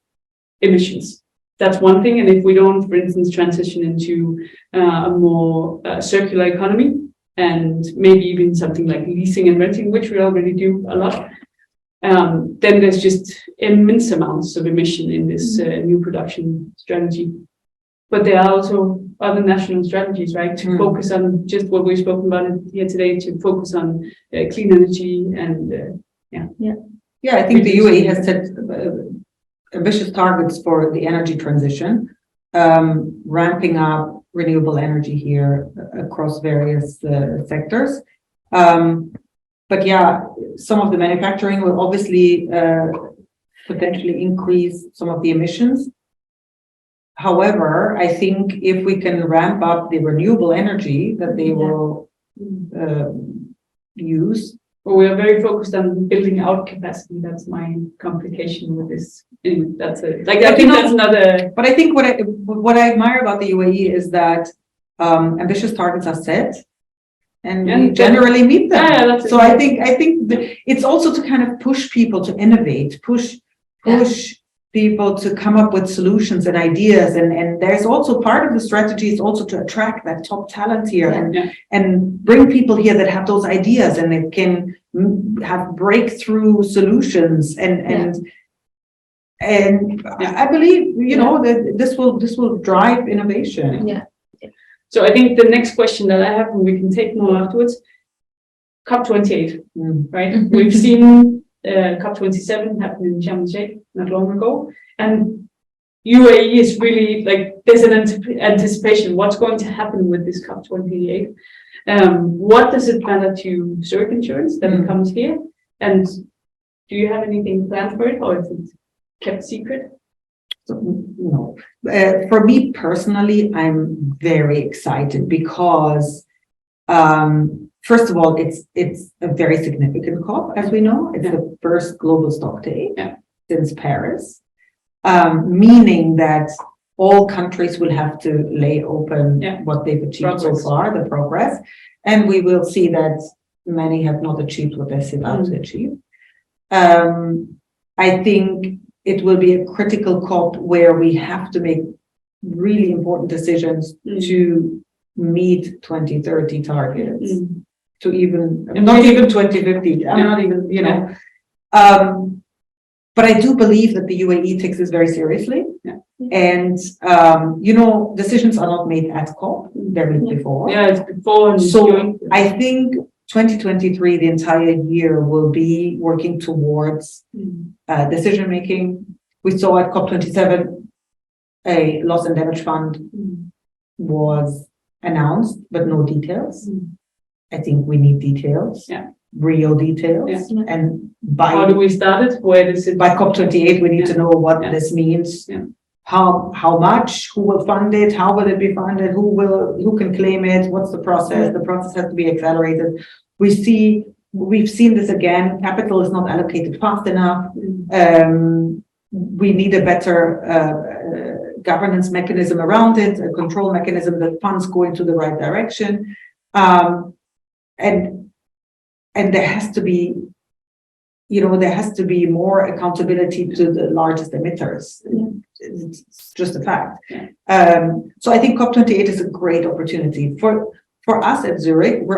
emissions. That's one thing. And if we don't, for instance, transition into a more circular economy, and maybe even something like leasing and renting, which we already do a lot, then there's just immense amounts of emission in this new production strategy. But there are also other national strategies, right, to focus on just what we've spoken about here today, to focus on clean energy and I think the UAE has set ambitious targets for the energy transition, ramping up renewable energy here across various sectors. But some of the manufacturing will obviously potentially increase some of the emissions. However, I think if we can ramp up the renewable energy that they will use. Well, we are very focused on building out capacity. That's my complication with this. Anyway, that's it. Like, I think that's another. But I think what I admire about the UAE is that ambitious targets are set, and we generally meet them. So I think it's also to kind of push people to innovate, push people to come up with solutions and ideas. And there's also part of the strategy is also to attract that top talent here and bring people here that have those ideas and it can have breakthrough solutions and I believe, that this will drive innovation. Yeah. So I think the next question that I have, and we can take more afterwards, COP28, right? We've seen COP27 happen in Sharm el-Sheikh not long ago, and UAE is really like there's an anticipation what's going to happen with this COP28. What does it matter to Zurich Insurance that it comes here, and do you have anything planned for it, or is it kept secret? No. For me personally, I'm very excited because first of all, it's a very significant COP, as we know. It's the first global stock take since Paris, meaning that all countries will have to lay open what they've achieved so far, the progress, and we will see that many have not achieved what they set out to achieve. I think it will be a critical COP where we have to make really important decisions to meet 2030 targets, to even, not even 2050, I'm not even, but I do believe that the UAE takes this very seriously. And, decisions are not made at COP, they're made before. Yeah, it's before. So I think 2023, the entire year will be working towards decision making. We saw at COP27, a loss and damage fund was announced, but no details. I think we need details, real details. And how do we start it? Where does it? By COP28, we need to know what this means. How much, who will fund it, how will it be funded, who can claim it, what's the process? The process has to be accelerated. We've seen this again, capital is not allocated fast enough. We need a better governance mechanism around it, a control mechanism that funds go into the right direction. And there has to be, more accountability to the largest emitters. It's just a fact. So I think COP28 is a great opportunity for us at Zurich. We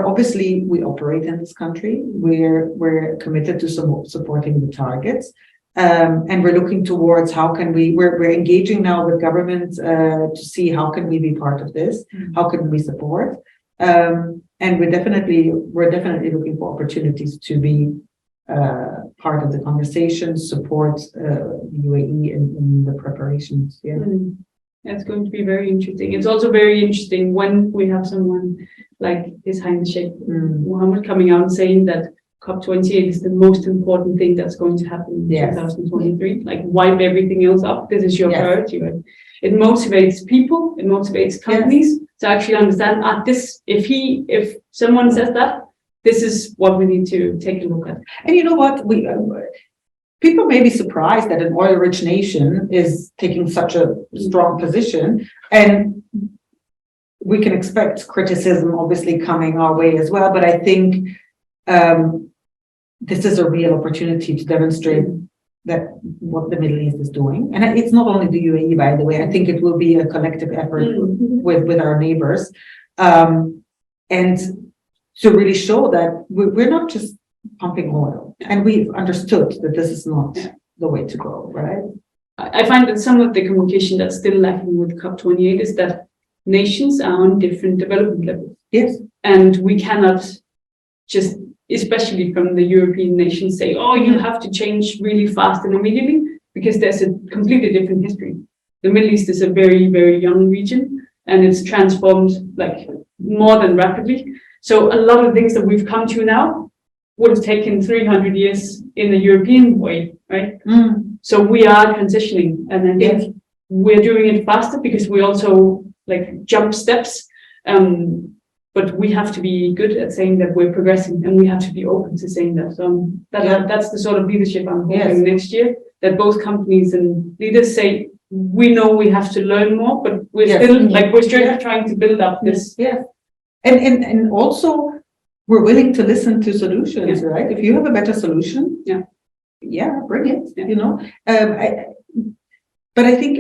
operate in this country. We're committed to supporting the targets, and we're looking towards how can we're engaging now with government to see how can we be part of this, how can we support, and we're definitely looking for opportunities to be part of the conversation, support UAE in the preparations. That's going to be very interesting. It's also very interesting when we have someone like His Highness Sheikh Mohammed coming out and saying that COP28 is the most important thing that's going to happen in 2023. Like wipe everything else up. This is your priority, right? It motivates people. It motivates companies to actually understand if someone says that, this is what we need to take a look at. And you know what? People may be surprised that an oil-rich nation is taking such a strong position, and we can expect criticism obviously coming our way as well. But I think this is a real opportunity to demonstrate that what the Middle East is doing. And it's not only the UAE, by the way. I think it will be a collective effort with our neighbors. And to really show that we're not just pumping oil, and we've understood that this is not the way to go, right? I find that some of the communication that's still lacking with COP28 is that nations are on different development levels. Yes. And we cannot just, especially from the European nations, say, oh, you have to change really fast and immediately, because there's a completely different history. The Middle East is a very, very young region, and it's transformed like more than rapidly. So a lot of things that we've come to now would have taken 300 years in the European way, right? So we are transitioning, and I think we're doing it faster because we also like jump steps. But we have to be good at saying that we're progressing, and we have to be open to saying that. So that's the sort of leadership I'm hoping next year, that both companies and leaders say, we know we have to learn more, but we're still trying to build up this. And also we're willing to listen to solutions, right? If you have a better solution, bring it. But I think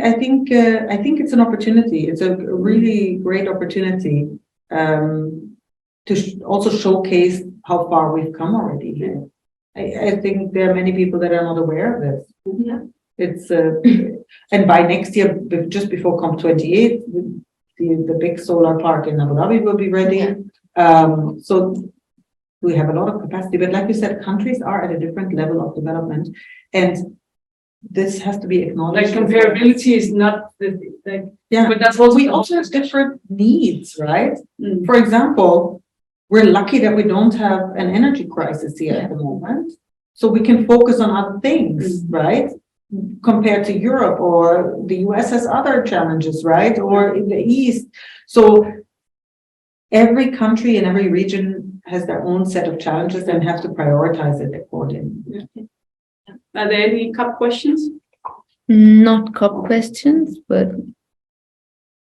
it's an opportunity. It's a really great opportunity to also showcase how far we've come already here. I think there are many people that are not aware of this. Yeah. It's and by next year, just before COP28, the big solar park in Abu Dhabi will be ready. So we have a lot of capacity. But like you said, countries are at a different level of development, and this has to be acknowledged. Like comparability is not yeah. But that's also We also have different needs, right? Mm. For example, we're lucky that we don't have an energy crisis here at the moment, so we can focus on other things, right? Compared to Europe, or the US has other challenges, right? Or in the East. So every country and every region has their own set of challenges and have to prioritize it accordingly. Yeah. Are there any COP questions? Not COP questions, but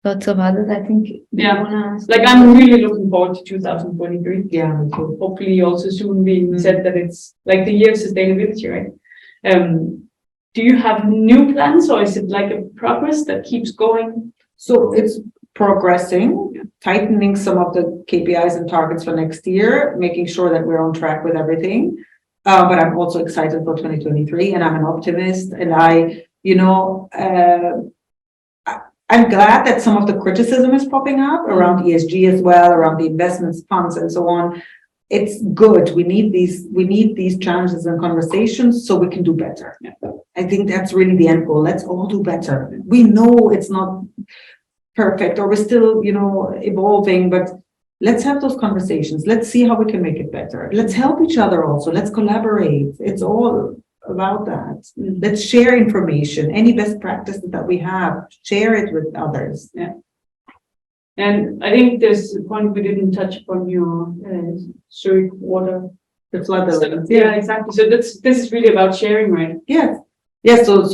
lots of others, I think. Yeah. Like I'm really looking forward to 2023. Yeah, me too. Hopefully also soon being said that it's like the year of sustainability, right? Do you have new plans, or is it like a progress that keeps going? So it's progressing, tightening some of the KPIs and targets for next year, making sure that we're on track with everything. But I'm also excited for 2023, and I'm an optimist, and I'm glad that some of the criticism is popping up around ESG as well, around the investments funds and so on. It's good. We need these challenges and conversations so we can do better. Yeah. I think that's really the end goal. Let's all do better. We know it's not perfect, or we're still, evolving, but let's have those conversations. Let's see how we can make it better. Let's help each other also. Let's collaborate. It's all about that. Let's share information. Any best practices that we have, share it with others. Yeah. And I think there's a point we didn't touch upon, your Zurich water. The flood. Yeah, exactly. So this is really about sharing, right? Yes. Yes. So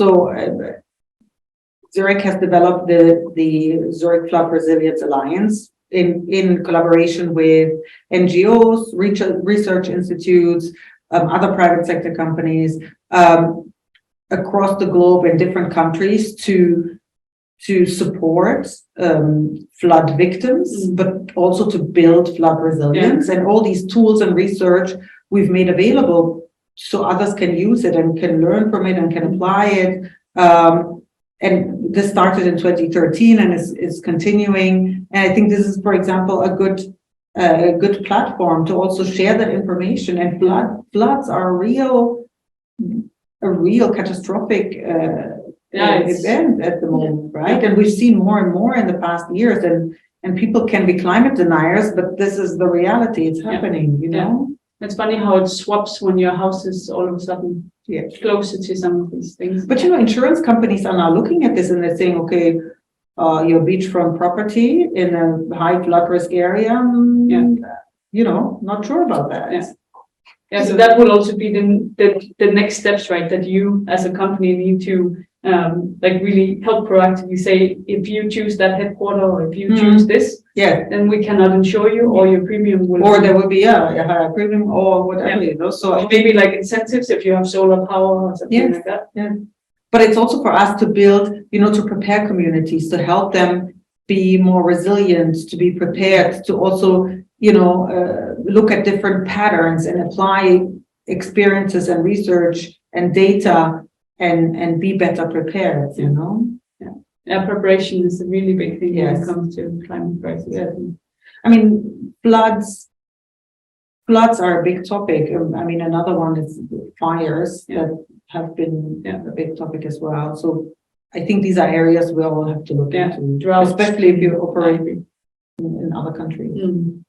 Zurich has developed the Zurich Flood Resilience Alliance in collaboration with NGOs, research institutes, other private sector companies across the globe in different countries to support flood victims, but also to build flood resilience. And all these tools and research we've made available so others can use it and can learn from it and can apply it. And this started in 2013 and is continuing. And I think this is, for example, a good platform to also share that information. And floods are a real catastrophic event at the moment, right? And we've seen more and more in the past years, and people can be climate deniers, but this is the reality. It's happening, you know? It's funny how it swaps when your house is all of a sudden closer to some of these things. But insurance companies are now looking at this and they're saying, okay, your beachfront property in a high flood risk area, not sure about that. Yeah, so that will also be the next steps, right? That you as a company need to really help proactively say, if you choose that headquarter or if you choose this, then we cannot insure you, or your premium will, or there will be a higher premium or whatever, So maybe like incentives if you have solar power or something like that. Yeah. But it's also for us to build, to prepare communities, to help them be more resilient, to be prepared, to also look at different patterns and apply experiences and research and data and be better prepared, Yeah, preparation is a really big thing when it comes to climate crisis. Yeah. I mean, floods are a big topic. Another one is fires that have been a big topic as well. So I think these are areas we all have to look into, especially if you operate in other countries.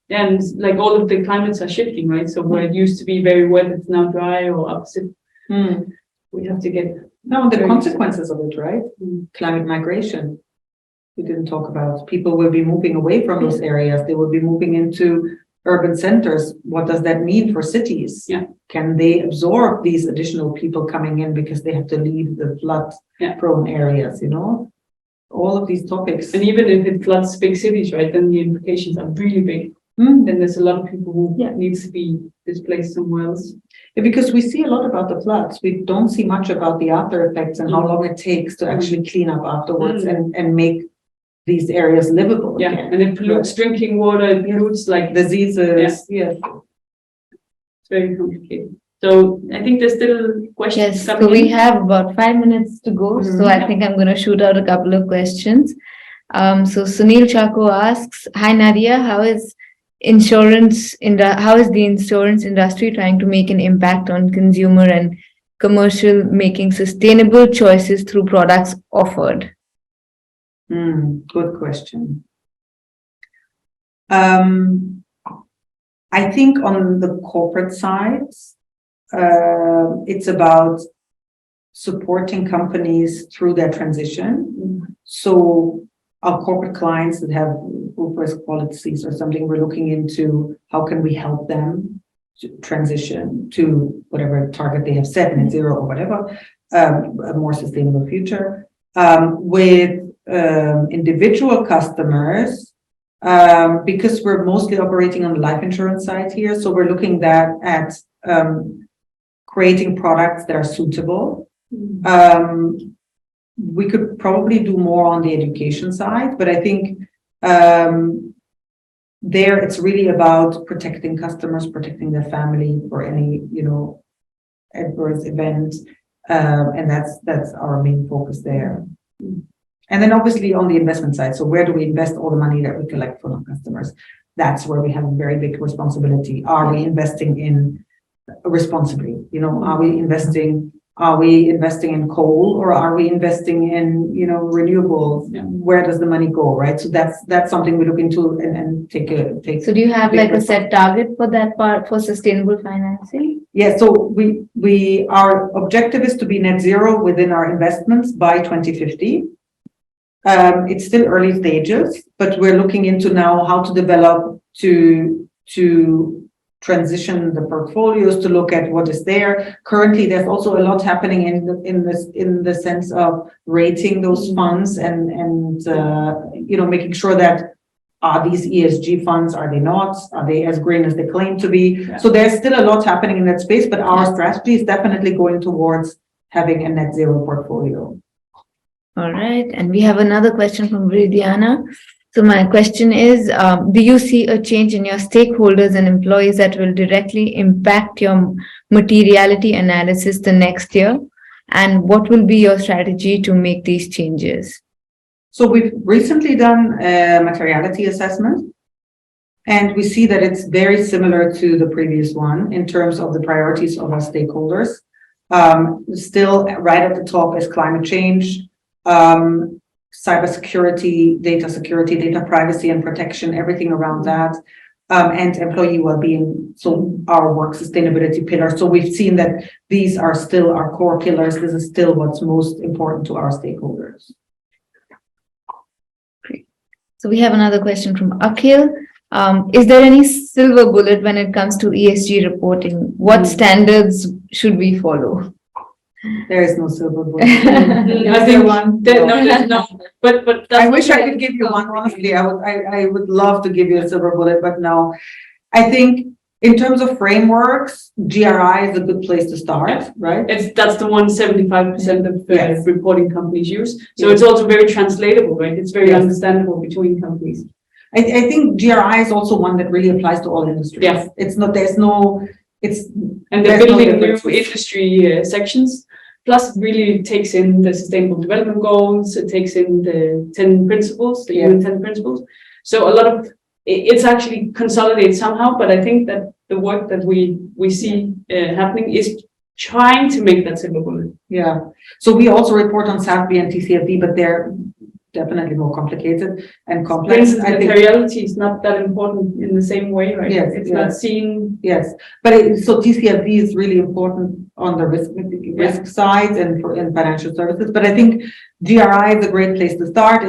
Yeah, and like all of the climates are shifting, right? So where it used to be very wet, it's now dry or opposite. We have to get the consequences of it, right? Climate migration. We didn't talk about. People will be moving away from those areas. They will be moving into urban centers. What does that mean for cities? Yeah. Can they absorb these additional people coming in because they have to leave the flood prone areas, all of these topics. And even if it floods big cities, right, then the implications are really big. then there's a lot of people who Yeah. needs to be displaced somewhere else. Yeah, because we see a lot about the floods. We don't see much about the after effects and how long it takes to actually clean up afterwards and make these areas livable. Yeah, again. and it pollutes drinking water, it pollutes like Diseases, yes. it's very complicated. So I think there's still questions Yes, so coming we in. have about 5 minutes to go. So I think I'm going to shoot out a couple of questions. So Sunil Chako asks, "Hi Nadia, how is the insurance industry trying to make an impact on consumer and commercial making sustainable choices through products offered?" Good question. I think on the corporate side, it's about supporting companies through their transition. So our corporate clients that have group risk policies or something, we're looking into how can we help them to transition to whatever target they have set, net zero or whatever, a more sustainable future. With individual customers, because we're mostly operating on the life insurance side here, so we're looking at creating products that are suitable. We could probably do more on the education side, but I think there it's really about protecting customers, protecting their family for any, adverse event. And that's our main focus there. And then obviously on the investment side, so where do we invest all the money that we collect from our customers? That's where we have a very big responsibility. Are we investing in responsibly? Are we investing in coal, or are we investing in, renewables? Yeah. Where does the money go, right? So that's something we look into and take. So do you have like a set target for that part for sustainable financing? Yeah, so our objective is to be net zero within our investments by 2050. It's still early stages, but we're looking into now how to develop to transition the portfolios to look at what is there. Currently, there's also a lot happening in the sense of rating those funds and making sure that are these ESG funds, are they not? Are they as green as they claim to be? Yeah. So there's still a lot happening in that space, but our strategy is definitely going towards having a net zero portfolio. All right. And we have another question from Vridiana. So my question is, do you see a change in your stakeholders and employees that will directly impact your materiality analysis the next year? And what will be your strategy to make these changes? So we've recently done a materiality assessment, and we see that it's very similar to the previous one in terms of the priorities of our stakeholders. Still right at the top is climate change, cybersecurity, data privacy and protection, everything around that, and employee well-being. So our work sustainability pillar. So we've seen that these are still our core pillars. This is still what's most important to our stakeholders. Great. So we have another question from Akhil. Is there any silver bullet when it comes to ESG reporting? What standards should we follow? There is no silver bullet. I think there's no. But I wish I could give you one. Honestly, I would love to give you a silver bullet, but no. I think in terms of frameworks, GRI is a good place to start, right? That's the one 75% of reporting companies use. So it's also very translatable, right? It's very understandable between companies. I think GRI is also one that really applies to all industries. Yeah. And they're building new industry sections. Plus, it really takes in the Sustainable Development Goals. It takes in the 10 principles, the UN 10 principles. So a lot of it's actually consolidated somehow. But I think that the work that we see happening is trying to make that silver bullet. Yeah. So we also report on SAFB and TCFD, but they're definitely more complicated and complex. For instance, materiality is not that important in the same way, right? Yes, it's not seen. Yes, but so TCFD is really important on the risk side and in financial services. But I think GRI is a great place to start.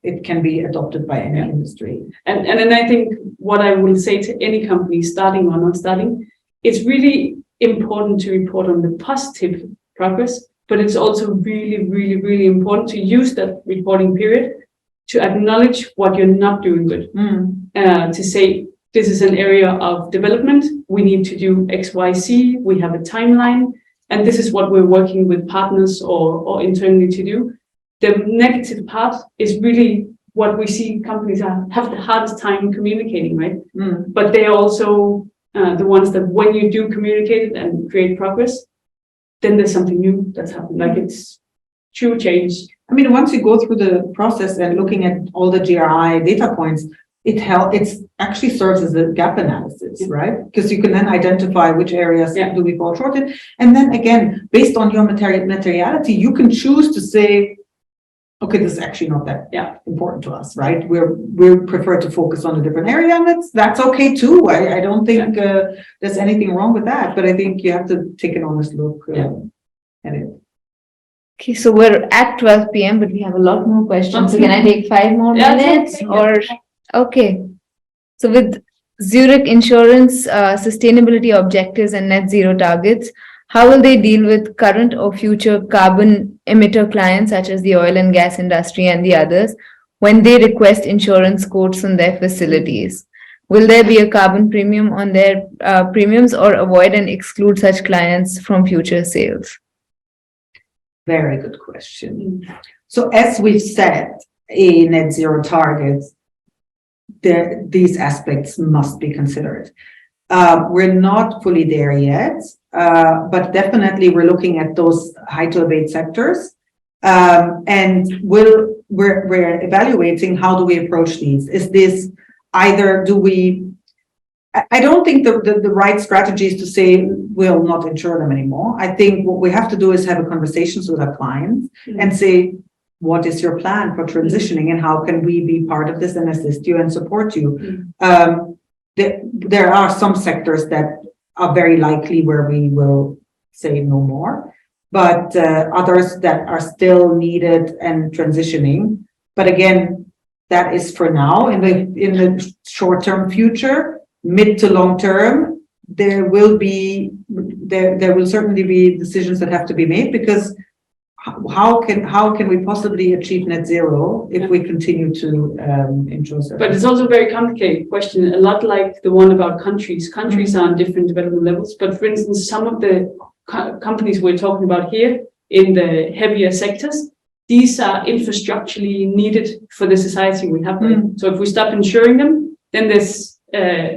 It can be adopted by any industry. And then I think what I will say to any company starting or not starting, it's really important to report on the positive progress. But it's also really, really, really important to use that reporting period to acknowledge what you're not doing good, to say, this is an area of development. We need to do X, Y, Z. We have a timeline, and this is what we're working with partners or internally to do. The negative part is really what we see companies have the hardest time communicating, right? But they are also the ones that when you do communicate it and create progress, then there's something new that's happened. Like it's true change. I mean, once you go through the process and looking at all the GRI data points, it's actually serves as a gap analysis, right? Because you can then identify which areas do we fall short in. And then again, based on your materiality, you can choose to say, okay, this is actually not that important to us, right? We prefer to focus on a different area, and that's okay too. I don't think there's anything wrong with that, but I think you have to take an honest look at it. Okay, so we're at 12 p.m., but we have a lot more questions. So can I take 5 more minutes? Okay. So with Zurich Insurance sustainability objectives and net zero targets, how will they deal with current or future carbon emitter clients such as the oil and gas industry and the others when they request insurance quotes on their facilities? Will there be a carbon premium on their premiums, or avoid and exclude such clients from future sales? Very good question. So as we've said in net zero targets, these aspects must be considered. We're not fully there yet, but definitely we're looking at those high to abate sectors, and we're evaluating how do we approach these. Is this either I don't think the right strategy is to say we'll not insure them anymore. I think what we have to do is have a conversations with our clients and say, what is your plan for transitioning, and how can we be part of this and assist you and support you? There are some sectors that are very likely where we will say no more, but others that are still needed and transitioning. But again, that is for now. In the short-term future, mid to long term, there will certainly be decisions that have to be made, because how can we possibly achieve net zero if we continue to insure services? But it's also a very complicated question, a lot like the one about countries. Countries are on different development levels, but for instance, some of the companies we're talking about here in the heavier sectors, these are infrastructurally needed for the society we have. So if we stop insuring them, then there's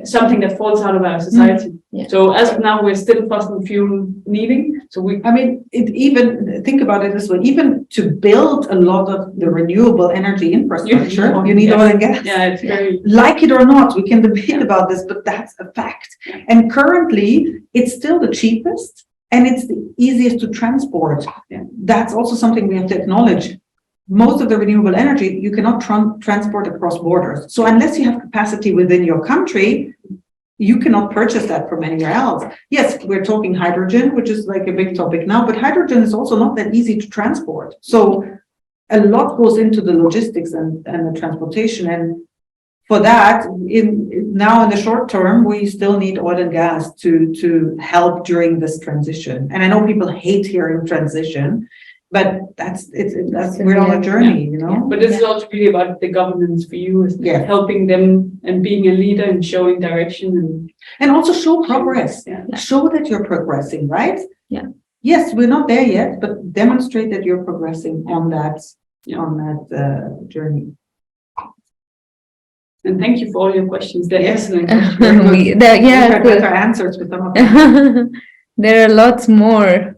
something that falls out of our society. So as of now, we're still fossil fuel needing. So even think about it this way, even to build a lot of the renewable energy infrastructure, you need oil and gas. It's very... Like it or not, we can debate about this, but that's a fact. And currently, it's still the cheapest and it's the easiest to transport. That's also something we have to acknowledge. Most of the renewable energy, you cannot transport across borders. So unless you have capacity within your country, you cannot purchase that from anywhere else. Yes, we're talking hydrogen, which is like a big topic now, but hydrogen is also not that easy to transport. So a lot goes into the logistics and the transportation. And for that, now in the short term, we still need oil and gas to help during this transition. And I know people hate hearing transition, but that's we're on a journey, you know. But this is also really about the governance for you, is helping them and being a leader and showing direction and also show progress. Show that you're progressing, right? Yes, we're not there yet, but demonstrate that you're progressing on that journey. And thank you for all your questions. They're excellent. Better answers with some of them. There are lots more.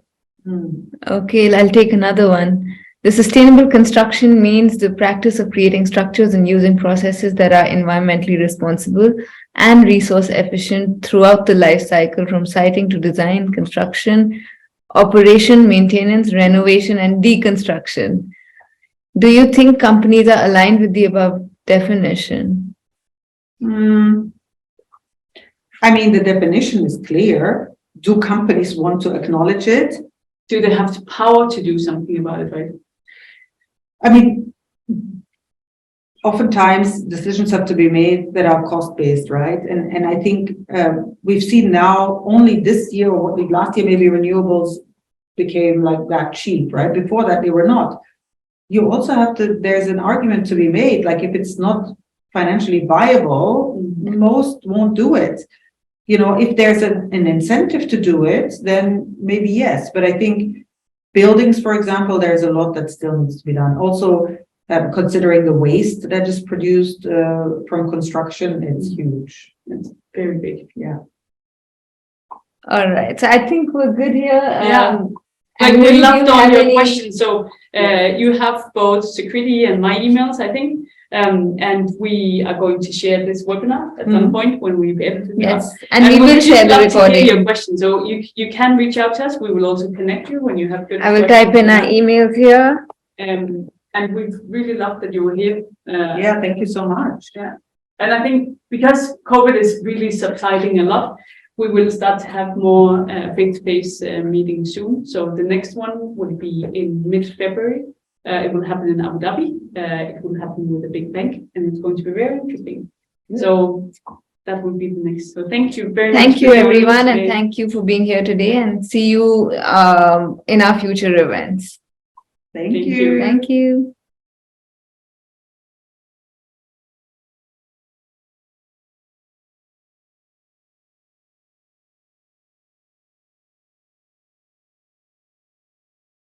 Okay, I'll take another one. The sustainable construction means the practice of creating structures and using processes that are environmentally responsible and resource efficient throughout the life cycle, from siting to design, construction, operation, maintenance, renovation, and deconstruction. Do you think companies are aligned with the above definition? The definition is clear. Do companies want to acknowledge it? Do they have the power to do something about it, right? Oftentimes decisions have to be made that are cost-based, right? And I think we've seen now only this year, or last year, maybe renewables became like that cheap, right? Before that, they were not. you also have to, there's an argument to be made, like if it's not financially viable, most won't do it. You know, if there's an incentive to do it, then maybe yes. But I think buildings, for example, there's a lot that still needs to be done. Also, considering the waste that is produced from construction, it's huge. It's very big. Yeah. All right. So I think we're good here. Yeah. And We will you loved all have your any- questions. So you have both Security and my emails, I think. And we are going to share this webinar at some point when we've edited it. Yes, up. and we will would share just the love to hear recording. your questions. So you can reach out to us. We will also connect you when you have good I will questions. type in our emails here. And we've really loved that you were here. Yeah, thank you so much. Yeah. And I think because COVID is really subsiding a lot, we will start to have more face-to-face meetings soon. So the next one will be in mid-February. It will happen in Abu Dhabi. It will happen with a big bank, and it's going to be very interesting. So that will be the next. So thank you very much. Thank you, for joining us everyone, and today. thank you for being here today. And see you in our future events. Thank Thank you. you. Thank you.